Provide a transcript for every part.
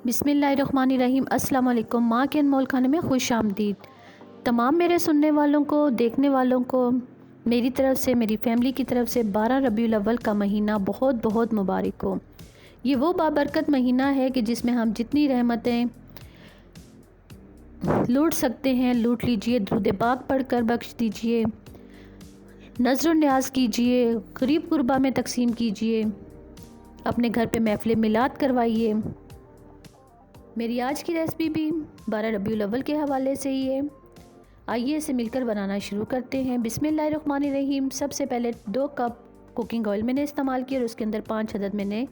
बिस्मिल्लाहिर्रहमानिर्रहीम। अस्सलाम वालेकुम। माँ के अनमोल खाने में खुश आमदीद। तमाम मेरे सुनने वालों को, देखने वालों को मेरी तरफ़ से, मेरी फ़ैमिली की तरफ़ से 12 रबीउल अव्वल का महीना बहुत बहुत मुबारक हो। ये वो बाबरकत महीना है कि जिसमें हम जितनी रहमतें लूट सकते हैं लूट लीजिए। दुरूद पाक पढ़ कर बख्श दीजिए, नज़र न्याज कीजिए, गरीब गुरबा में तकसीम कीजिए, अपने घर पे महफ़िल मिलाद करवाइए। मेरी आज की रेसिपी भी 12 रबीउल अव्वल के हवाले से ही है। आइए इसे मिलकर बनाना शुरू करते हैं। बिस्मिल्लाहिर्रहमानिर्रहीम। सबसे पहले 2 कप कुकिंग ऑयल मैंने इस्तेमाल किया और उसके अंदर 5 अदद मैंने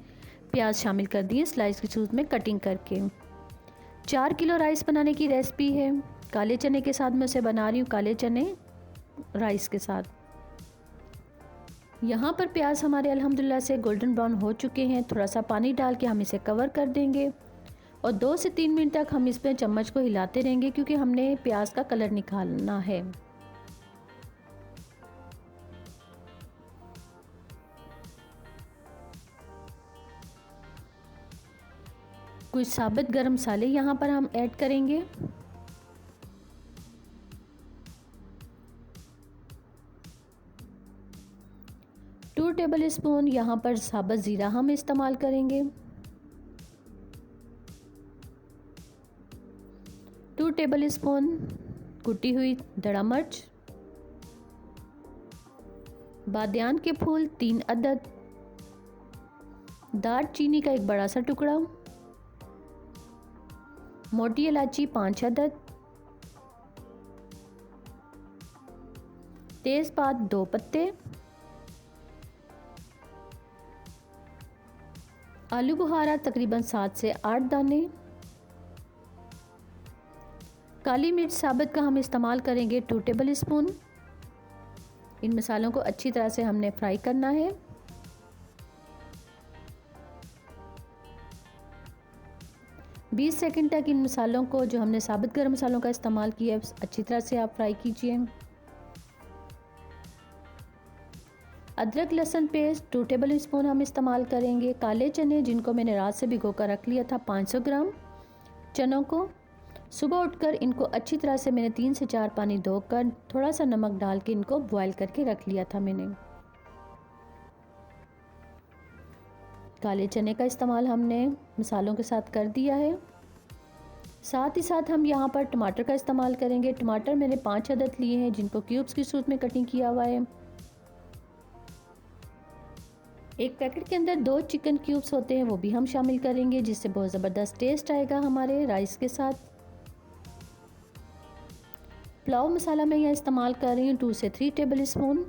प्याज शामिल कर दिए स्लाइस की सूरत में कटिंग करके। 4 किलो राइस बनाने की रेसिपी है। काले चने के साथ मैं उसे बना रही हूँ, काले चने राइस के साथ। यहाँ पर प्याज हमारे अल्हम्दुलिल्लाह से गोल्डन ब्राउन हो चुके हैं। थोड़ा सा पानी डाल के हम इसे कवर कर देंगे और 2 से 3 मिनट तक हम इसमें चम्मच को हिलाते रहेंगे क्योंकि हमने प्याज का कलर निकालना है। कुछ साबुत गरम मसाले यहाँ पर हम ऐड करेंगे। टू टेबल स्पून यहाँ पर साबुत ज़ीरा हम इस्तेमाल करेंगे। 2 टेबल स्पून कुटी हुई दड़ा मिर्च, बादियान के फूल 3 अदद, दालचीनी का एक बड़ा सा टुकड़ा, मोटी इलायची 5 अदद, तेज़पात 2 पत्ते, आलू बुखारा तकरीबन 7 से 8 दाने, काली मिर्च साबुत का हम इस्तेमाल करेंगे 2 टेबल स्पून। इन मसालों को अच्छी तरह से हमने फ्राई करना है। बीस सेकंड तक इन मसालों को, जो हमने साबुत गरम मसालों का इस्तेमाल किया है, अच्छी तरह से आप फ्राई कीजिए। अदरक लहसुन पेस्ट 2 टेबल स्पून हम इस्तेमाल करेंगे। काले चने जिनको मैंने रात से भिगो कर रख लिया था 500 ग्राम चनों को सुबह उठकर इनको अच्छी तरह से मैंने 3 से 4 पानी धोकर थोड़ा सा नमक डाल के इनको बॉयल करके रख लिया था मैंने। काले चने का इस्तेमाल हमने मसालों के साथ कर दिया है। साथ ही साथ हम यहाँ पर टमाटर का इस्तेमाल करेंगे। टमाटर मैंने 5 अदद लिए हैं जिनको क्यूब्स की सूरत में कटिंग किया हुआ है। एक पैकेट के अंदर 2 चिकन क्यूब्स होते हैं, वो भी हम शामिल करेंगे जिससे बहुत ज़बरदस्त टेस्ट आएगा हमारे राइस के साथ। पुलाव मसाला मैं यहाँ इस्तेमाल कर रही हूँ 2 से 3 टेबल स्पून।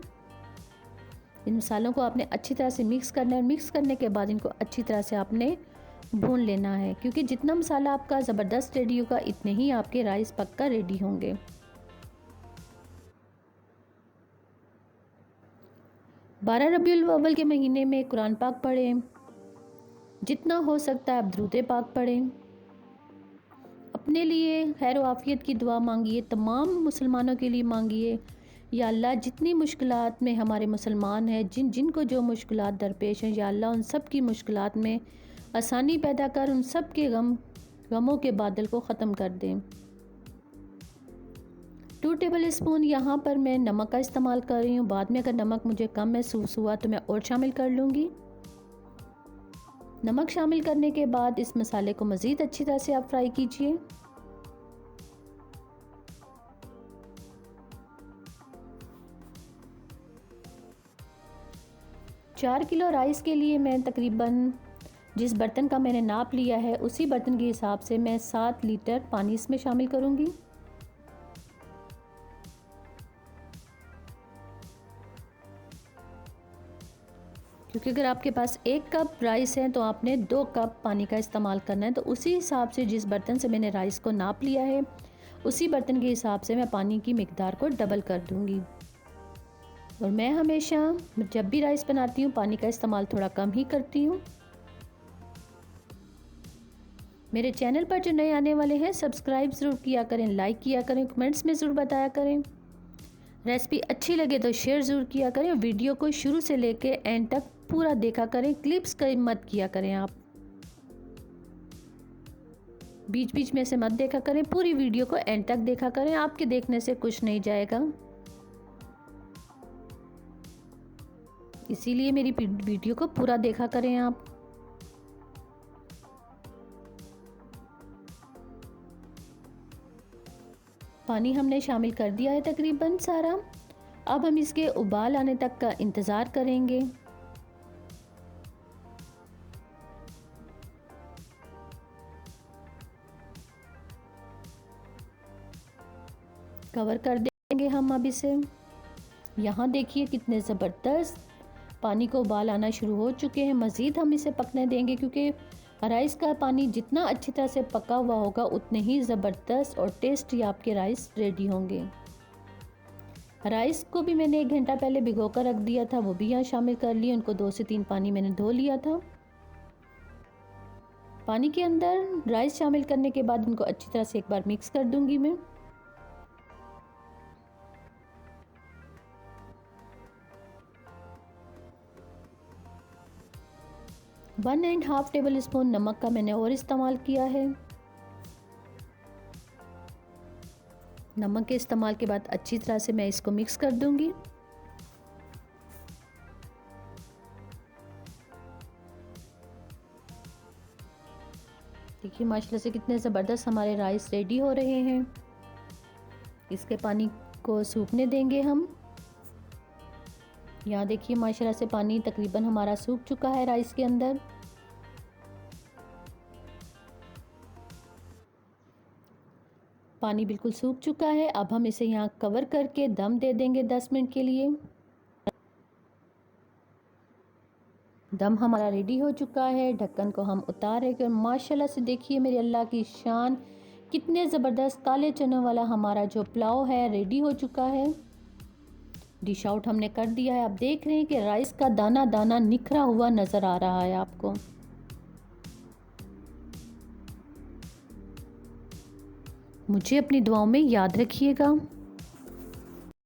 इन मसालों को आपने अच्छी तरह से मिक्स करना है। मिक्स करने के बाद इनको अच्छी तरह से आपने भून लेना है क्योंकि जितना मसाला आपका ज़बरदस्त रेडी होगा इतने ही आपके राइस पक्का रेडी होंगे। बारह रबीउल अव्वल के महीने में कुरान पाक पढ़ें, जितना हो सकता है आप दुरूद पाक पढ़ें, अपने लिए खैर आफियत की दुआ मांगिए, तमाम मुसलमानों के लिए मांगिए। या अल्लाह जितनी मुश्किलात में हमारे मुसलमान हैं, जिनको जो मुश्किलात दरपेश हैं, या अल्लाह उन सब की मुश्किलात में आसानी पैदा कर, उन सब के गमों के बादल को ख़त्म कर दें। 2 टेबल स्पून यहाँ पर मैं नमक का इस्तेमाल कर रही हूँ। बाद में अगर नमक मुझे कम महसूस हुआ तो मैं और शामिल कर लूँगी। नमक शामिल करने के बाद इस मसाले को मज़ीद अच्छी तरह से आप फ्राई कीजिए। चार किलो राइस के लिए मैं तकरीबन जिस बर्तन का मैंने नाप लिया है उसी बर्तन के हिसाब से मैं 7 लीटर पानी इसमें शामिल करूँगी। क्योंकि अगर आपके पास 1 कप राइस है तो आपने 2 कप पानी का इस्तेमाल करना है। तो उसी हिसाब से जिस बर्तन से मैंने राइस को नाप लिया है उसी बर्तन के हिसाब से मैं पानी की मिकदार को डबल कर दूँगी। और मैं हमेशा जब भी राइस बनाती हूँ पानी का इस्तेमाल थोड़ा कम ही करती हूँ। मेरे चैनल पर जो नए आने वाले हैं सब्सक्राइब ज़रूर किया करें, लाइक किया करें, कमेंट्स में ज़रूर बताया करें। रेसिपी अच्छी लगे तो शेयर ज़रूर किया करें। वीडियो को शुरू से लेके एंड तक पूरा देखा करें, क्लिप्स कहीं मत किया करें आप। बीच बीच में से मत देखा करें, पूरी वीडियो को एंड तक देखा करें, आपके देखने से कुछ नहीं जाएगा। इसीलिए मेरी वीडियो को पूरा देखा करें आप। पानी हमने शामिल कर दिया है तकरीबन सारा। अब हम इसके उबाल आने तक का इंतज़ार करेंगे। कवर कर देंगे हम अब इसे। यहाँ देखिए कितने ज़बरदस्त पानी को उबाल आना शुरू हो चुके हैं। मज़ीद हम इसे पकने देंगे क्योंकि राइस का पानी जितना अच्छी तरह से पका हुआ होगा उतने ही ज़बरदस्त और टेस्टी आपके राइस रेडी होंगे। राइस को भी मैंने 1 घंटा पहले भिगो कर रख दिया था, वो भी यहाँ शामिल कर लिए। उनको 2 से 3 पानी मैंने धो लिया था। पानी के अंदर राइस शामिल करने के बाद इनको अच्छी तरह से एक बार मिक्स कर दूंगी मैं। One and half table spoon नमक का मैंने और इस्तेमाल किया है। नमक के इस्तेमाल के बाद अच्छी तरह से मैं इसको मिक्स कर दूंगी। देखिए माशाल्लाह से कितने ज़बरदस्त हमारे राइस रेडी हो रहे हैं। इसके पानी को सूखने देंगे हम। यहाँ देखिए माशाल्लाह से पानी तकरीबन हमारा सूख चुका है राइस के अंदर। पानी बिल्कुल सूख चुका है। अब हम इसे यहाँ कवर करके दम दे देंगे 10 मिनट के लिए। दम हमारा रेडी हो चुका है। ढक्कन को हम उतारेंगे। माशाल्लाह से देखिए मेरे अल्लाह की शान, कितने ज़बरदस्त काले चनों वाला हमारा जो पुलाव है रेडी हो चुका है। डिश आउट हमने कर दिया है। आप देख रहे हैं कि राइस का दाना दाना निखरा हुआ नज़र आ रहा है आपको। मुझे अपनी दुआओं में याद रखिएगा।